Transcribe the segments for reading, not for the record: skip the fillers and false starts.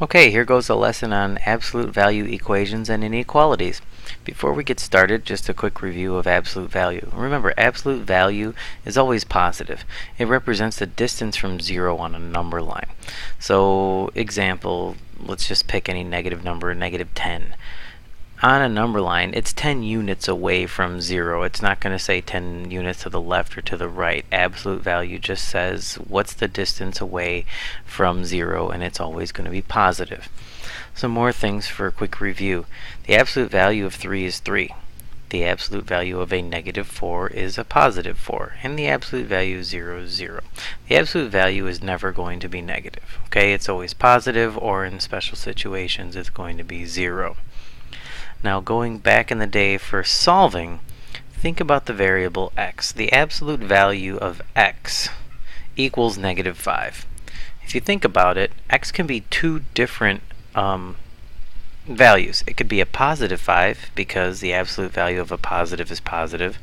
Okay, here goes a lesson on absolute value equations and inequalities. Before we get started, just a quick review of absolute value. Remember, absolute value is always positive. It represents the distance from 0 on a number line. So, example, let's just pick any negative number, negative 10. On a number line, it's 10 units away from 0. It's not going to say 10 units to the left or to the right. Absolute value just says what's the distance away from 0, and it's always going to be positive. Some more things for a quick review. The absolute value of 3 is 3. The absolute value of a negative 4 is a positive 4. And the absolute value of 0 is 0. The absolute value is never going to be negative. Okay, it's always positive, or in special situations, it's going to be 0. Now, going back in the day for solving, think about the variable x. The absolute value of x equals negative 5. If you think about it, x can be two different values. It could be a positive 5 because the absolute value of a positive is positive.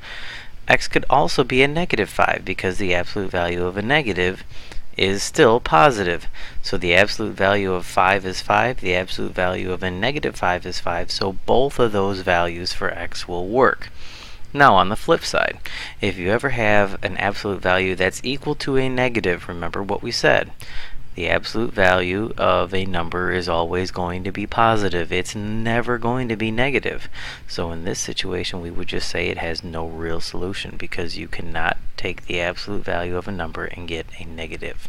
X could also be a negative 5 because the absolute value of a negative is still positive. So the absolute value of 5 is 5, the absolute value of a negative 5 is 5, so both of those values for x will work. Now on the flip side, if you ever have an absolute value that's equal to a negative, remember what we said. The absolute value of a number is always going to be positive. It's never going to be negative. So in this situation, we would just say it has no real solution because you cannot take the absolute value of a number and get a negative.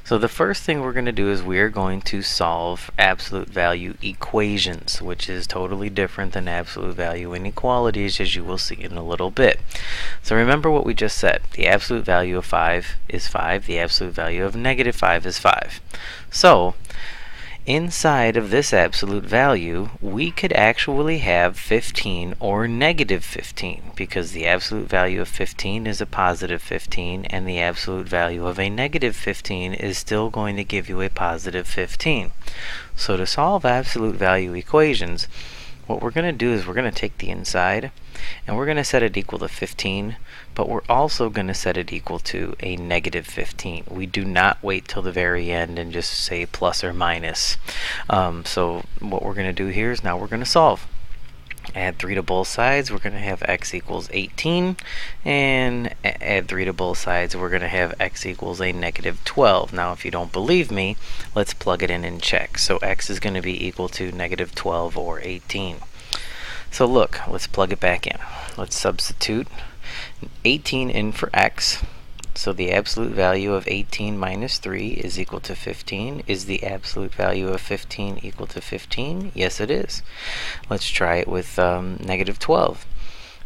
So the first thing we're going to do is we're going to solve absolute value equations, which is totally different than absolute value inequalities, as you will see in a little bit. So remember what we just said. The absolute value of 5 is 5. The absolute value of negative 5 is 5. So inside of this absolute value, we could actually have 15 or negative 15 because the absolute value of 15 is a positive 15 and the absolute value of a negative 15 is still going to give you a positive 15. So to solve absolute value equations, what we're going to do is we're going to take the inside and we're going to set it equal to 15, but we're also going to set it equal to a negative 15. We do not wait till the very end and just say plus or minus. So what we're going to do here is now we're going to solve. Add 3 to both sides, we're going to have x equals 18, and add 3 to both sides, we're going to have x equals a negative 12. Now if you don't believe me, let's plug it in and check. So x is going to be equal to negative 12 or 18. So look, let's plug it back in. Let's substitute 18 in for x. So the absolute value of 18 minus 3 is equal to 15. Is the absolute value of 15 equal to 15? Yes, it is. Let's try it with negative 12.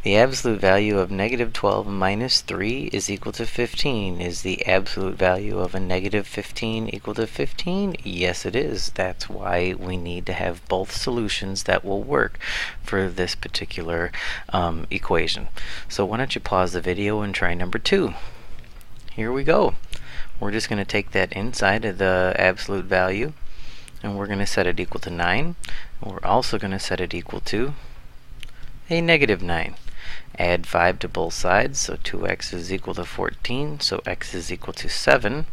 The absolute value of negative 12 minus 3 is equal to 15. Is the absolute value of a negative 15 equal to 15? Yes, it is. That's why we need to have both solutions that will work for this particular equation. So why don't you pause the video and try number 2. Here we go. We're just going to take that inside of the absolute value and we're going to set it equal to 9. And we're also going to set it equal to a negative 9. Add 5 to both sides, so 2x is equal to 14, so x is equal to 7.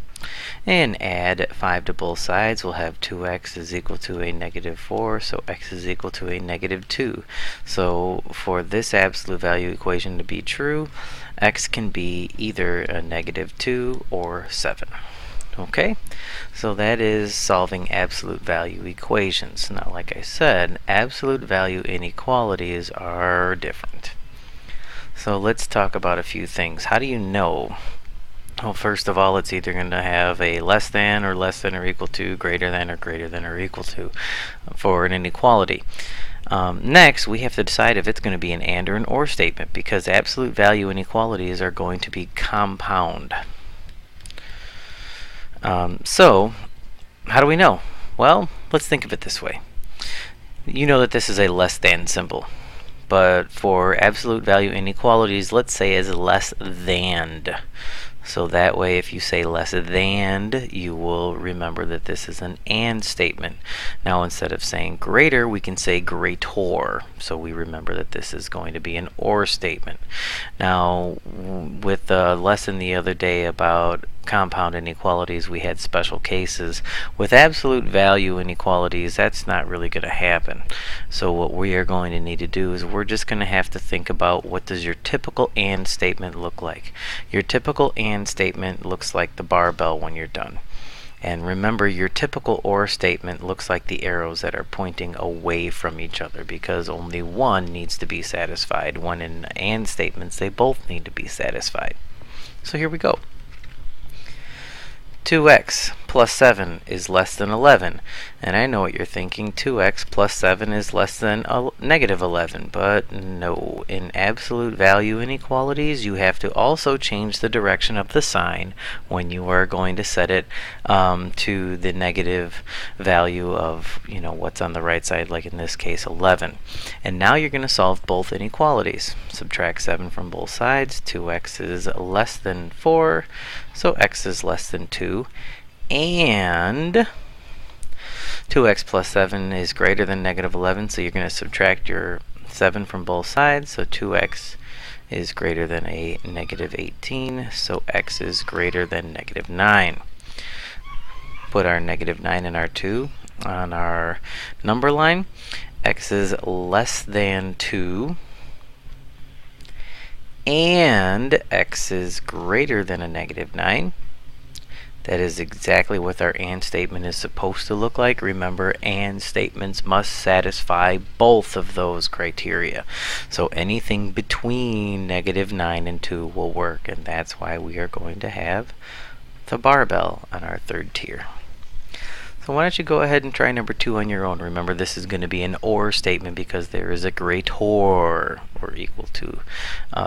And add 5 to both sides, we'll have 2x is equal to a negative 4, so x is equal to a negative 2. So for this absolute value equation to be true, x can be either a negative 2 or 7. Okay, so that is solving absolute value equations. Now, like I said, absolute value inequalities are different. So let's talk about a few things. How do you know? Well, first of all, it's either going to have a less than or equal to, greater than or equal to for an inequality. Next, we have to decide if it's going to be an and or an or statement because absolute value inequalities are going to be compound. So, how do we know? Well, let's think of it this way. You know that this is a less than symbol. But for absolute value inequalities, let's say as less than. So that way, if you say less than, you will remember that this is an and statement. Now, instead of saying greater, we can say greater. So we remember that this is going to be an or statement. Now, with the lesson the other day about compound inequalities, we had special cases. With absolute value inequalities, that's not really going to happen. So what we are going to need to do is we're just going to have to think about what does your typical AND statement look like. Your typical AND statement looks like the barbell when you're done. And remember, your typical OR statement looks like the arrows that are pointing away from each other, because only one needs to be satisfied. When in AND statements, they both need to be satisfied. So here we go. 2x plus 7 is less than 11. And I know what you're thinking, 2x plus 7 is less than negative 11. But no, in absolute value inequalities, you have to also change the direction of the sign when you are going to set it to the negative value of, what's on the right side, like in this case 11. And now you're going to solve both inequalities. Subtract 7 from both sides. 2x is less than 4, so x is less than 2. And 2x plus 7 is greater than negative 11, so you're going to subtract your 7 from both sides. So 2x is greater than a negative 18, so x is greater than negative 9. Put our negative 9 and our 2 on our number line. X is less than 2, and x is greater than a negative 9. That is exactly what our AND statement is supposed to look like. Remember, AND statements must satisfy both of those criteria. So anything between negative 9 and 2 will work, and that's why we are going to have the barbell on our third tier. So why don't you go ahead and try number 2 on your own. Remember, this is going to be an OR statement because there is a greater or equal to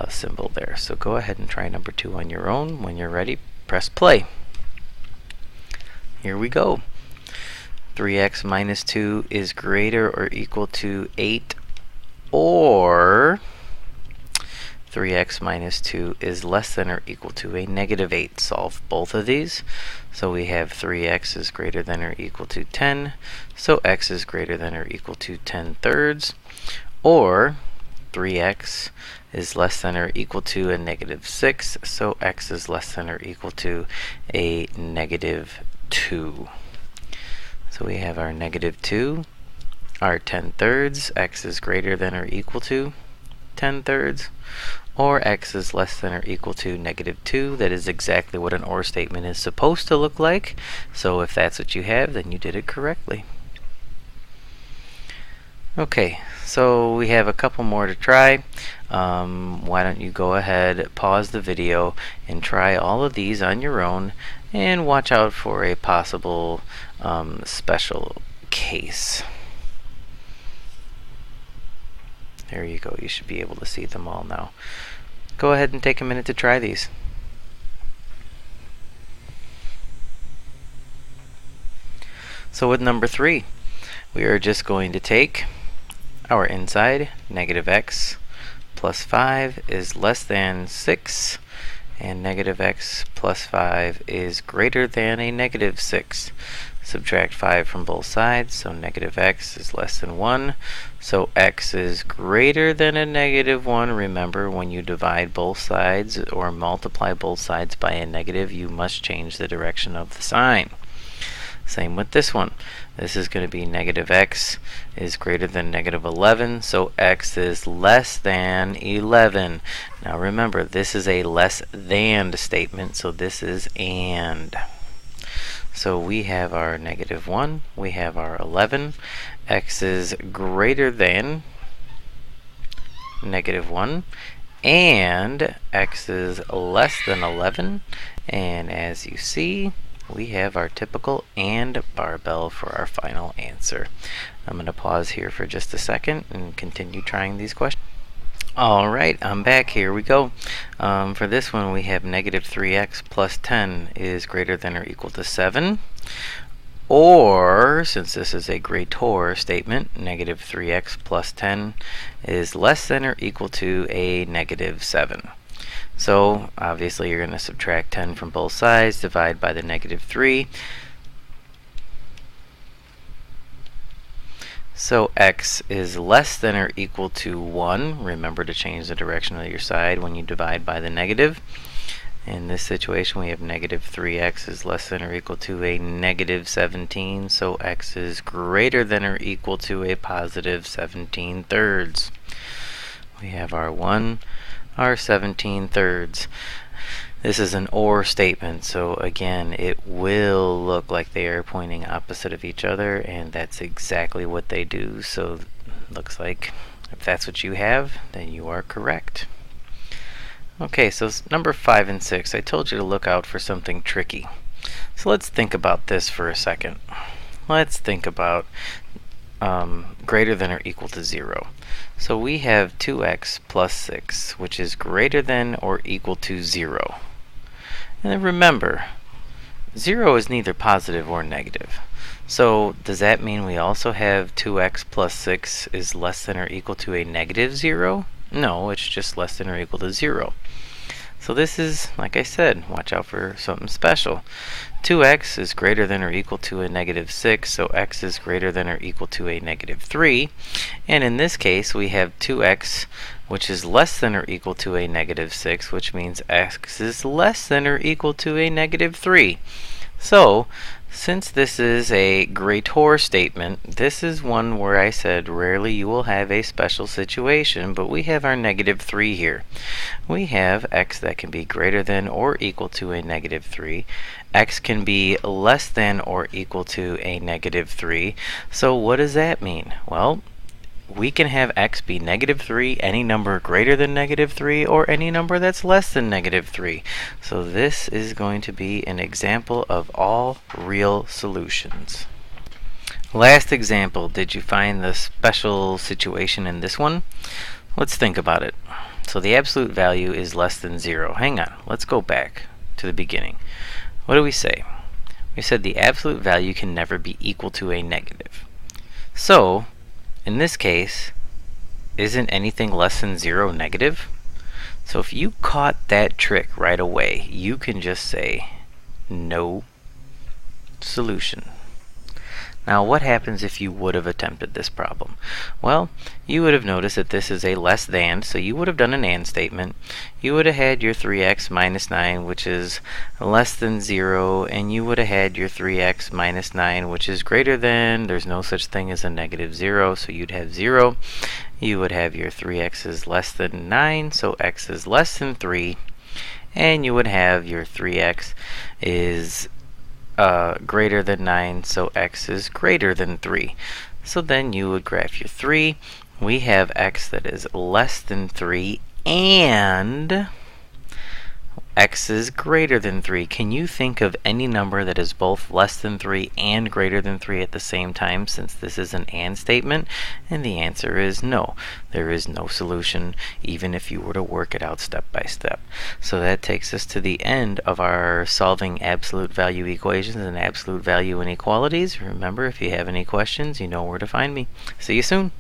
symbol there. So go ahead and try number 2 on your own. When you're ready, press play. Here we go. 3x minus 2 is greater or equal to 8, or 3x minus 2 is less than or equal to a negative 8. Solve both of these. So we have 3x is greater than or equal to 10, so x is greater than or equal to 10 thirds, or 3x is less than or equal to a negative 6, so x is less than or equal to a negative 2. So we have our negative 2, our 10 thirds, x is greater than or equal to 10 thirds, or x is less than or equal to negative 2. That is exactly what an OR statement is supposed to look like. So if that's what you have, then you did it correctly. Okay, so we have a couple more to try. Why don't you go ahead, pause the video, and try all of these on your own, and watch out for a possible special case. There you go. You should be able to see them all now. Go ahead and take a minute to try these. So with number 3, we are just going to take our inside, negative x plus 5 is less than 6, and negative x plus 5 is greater than a negative 6. Subtract 5 from both sides, so negative x is less than 1, so x is greater than a negative 1. Remember, when you divide both sides or multiply both sides by a negative, you must change the direction of the sign. Same with this one. This is going to be negative x is greater than negative 11, so x is less than 11. Now remember, this is a less than statement, so this is and. So we have our negative 1, we have our 11, x is greater than negative 1, and x is less than 11, and as you see, we have our typical AND barbell for our final answer. I'm going to pause here for just a second and continue trying these questions. Alright, I'm back. Here we go. For this one, we have negative 3x plus 10 is greater than or equal to 7. Or, since this is a greater statement, negative 3x plus 10 is less than or equal to a negative 7. So, obviously, you're going to subtract 10 from both sides, divide by the negative 3. So x is less than or equal to 1. Remember to change the direction of your side when you divide by the negative. In this situation, we have negative 3x is less than or equal to a negative 17, so x is greater than or equal to a positive 17/3. We have our 1, our 17/3. This is an OR statement, so again, it will look like they are pointing opposite of each other, and that's exactly what they do. So looks like if that's what you have, then you are correct. Okay, so number 5 and 6, I told you to look out for something tricky. So let's think about this for a second. Let's think about greater than or equal to 0. So we have 2x plus 6, which is greater than or equal to 0. And then remember, 0 is neither positive or negative. So does that mean we also have 2x plus 6 is less than or equal to a negative 0? No, it's just less than or equal to 0. So this is, like I said, watch out for something special. 2x is greater than or equal to a negative 6, so x is greater than or equal to a negative 3. And in this case, we have 2x, which is less than or equal to a negative 6, which means x is less than or equal to a negative 3. So, since this is a greater statement, this is one where I said rarely you will have a special situation, but we have our negative 3 here. We have x that can be greater than or equal to a negative 3. X can be less than or equal to a negative 3. So what does that mean? Well, we can have x be negative 3, any number greater than negative 3, or any number that's less than negative 3. So this is going to be an example of all real solutions. Last example, did you find the special situation in this one? Let's think about it. So the absolute value is less than 0. Hang on, let's go back to the beginning. What do we say? We said the absolute value can never be equal to a negative. So in this case, isn't anything less than 0 negative? So if you caught that trick right away, you can just say no solution. Now what happens if you would have attempted this problem? Well, you would have noticed that this is a less than, so you would have done an and statement. You would have had your 3x minus 9, which is less than 0, and you would have had your 3x minus 9, which is greater than. There's no such thing as a negative 0, so you'd have 0. You would have your 3x is less than 9, so x is less than 3, and you would have your 3x is greater than 9, so x is greater than 3. So then you would graph your 3. We have x that is less than 3 and x is greater than 3. Can you think of any number that is both less than 3 and greater than 3 at the same time, since this is an and statement? And the answer is no. There is no solution, even if you were to work it out step by step. So that takes us to the end of our solving absolute value equations and absolute value inequalities. Remember, if you have any questions, you know where to find me. See you soon.